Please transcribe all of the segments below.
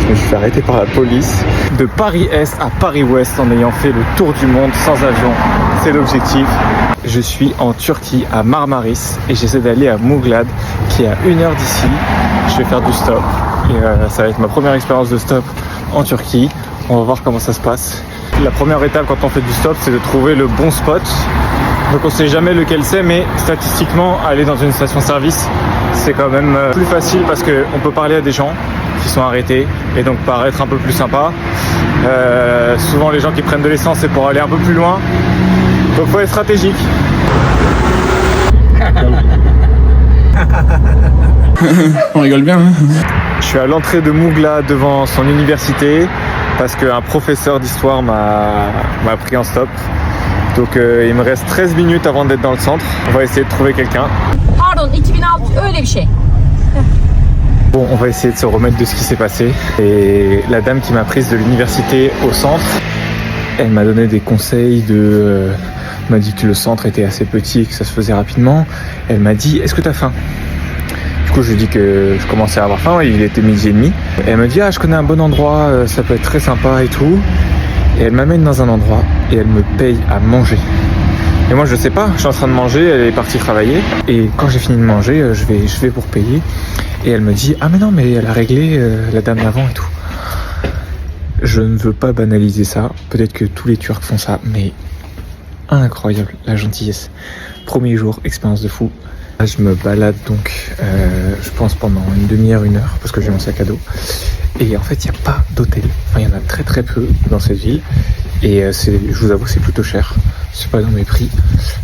je me suis fait arrêter par la police. De Paris-Est à Paris-Ouest en ayant fait le tour du monde sans avion. C'est l'objectif. Je suis en Turquie, à Marmaris, et j'essaie d'aller à Muğlak, qui est à 1 heure d'ici. Je vais faire du stop. Et ça va être ma première expérience de stop en Turquie. On va voir comment ça se passe. La première étape quand on fait du stop, c'est de trouver le bon spot. Donc on sait jamais lequel c'est, mais statistiquement, aller dans une station-service, c'est quand même plus facile parce qu'on peut parler à des gens qui sont arrêtés et donc paraître un peu plus sympa. Souvent les gens qui prennent de l'essence, c'est pour aller un peu plus loin. Donc faut être stratégique. On rigole bien, hein. Je suis à l'entrée de Muğlak devant son université parce qu'un professeur d'histoire m'a pris en stop. Donc il me reste 13 minutes avant d'être dans le centre. On va essayer de trouver quelqu'un. Pardon, 2600 öyle bir şey. Bon, on va essayer de se remettre de ce qui s'est passé. Et la dame qui m'a prise de l'université au centre, elle m'a donné des conseils m'a dit que le centre était assez petit et que ça se faisait rapidement. Elle m'a dit, est-ce que tu as faim? Du coup, je lui ai dit que je commençais à avoir faim, il était 12h30. Elle me dit, je connais un bon endroit, ça peut être très sympa et tout. Et elle m'amène dans un endroit et elle me paye à manger. Et moi je sais pas, je suis en train de manger, elle est partie travailler. Et quand j'ai fini de manger, je vais pour payer. Et elle me dit, ah mais non, mais elle a réglé la dame d'avant et tout. Je ne veux pas banaliser ça, peut-être que tous les Turcs font ça, mais incroyable la gentillesse. Premier jour, expérience de fou. Là, je me balade donc, je pense pendant une demi-heure, 1 heure, parce que j'ai mon sac à dos. Et en fait, il n'y a pas d'hôtel. Enfin, il y en a très très peu dans cette ville. Et je vous avoue, c'est plutôt cher. C'est pas dans mes prix.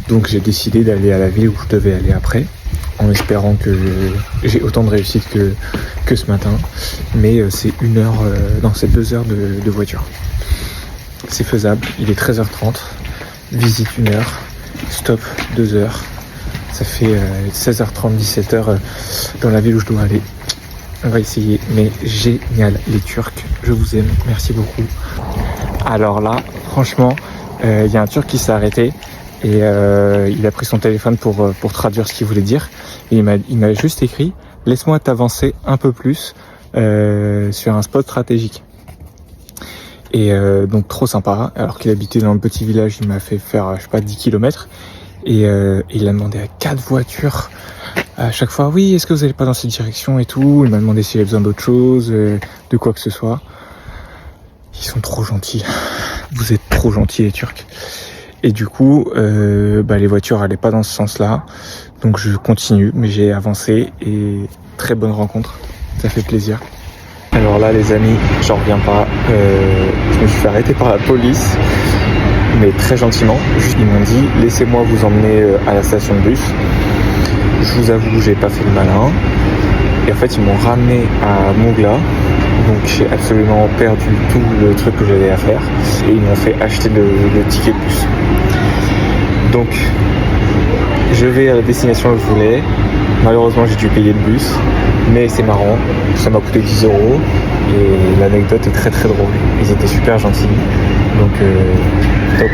Donc j'ai décidé d'aller à la ville où je devais aller après, en espérant que j'ai autant de réussite que ce matin. Mais c'est 1 heure, non, c'est 2 heures de voiture. C'est faisable. Il est 13h30. Visite 1 heure. Stop 2 heures. Ça fait 16h30, 17h dans la ville où je dois aller. On va essayer, mais génial, les Turcs, je vous aime, merci beaucoup. Alors là, franchement, il y a un Turc qui s'est arrêté et il a pris son téléphone pour traduire ce qu'il voulait dire. Et il m'a juste écrit, laisse-moi t'avancer un peu plus sur un spot stratégique. Et donc trop sympa, alors qu'il habitait dans le petit village, il m'a fait faire, je sais pas, 10 km. Et il a demandé à 4 voitures à chaque fois, oui, est-ce que vous n'allez pas dans cette direction et tout. Il m'a demandé s'il avait besoin d'autre chose, de quoi que ce soit. Ils sont trop gentils. Vous êtes trop gentils les Turcs. Et du coup, les voitures n'allaient pas dans ce sens-là. Donc je continue, mais j'ai avancé et très bonne rencontre. Ça fait plaisir. Alors là les amis, j'en reviens pas. Je me suis fait arrêter par la police. Mais très gentiment, juste ils m'ont dit laissez-moi vous emmener à la station de bus. Je vous avoue, j'ai pas fait le malin. Et en fait, ils m'ont ramené à Muğlak. Donc j'ai absolument perdu tout le truc que j'avais à faire. Et ils m'ont fait acheter le ticket de bus. Donc je vais à la destination que je voulais. Malheureusement, j'ai dû payer le bus. Mais c'est marrant, ça m'a coûté 10 €. Et l'anecdote est très très drôle. Ils étaient super gentils. Donc top.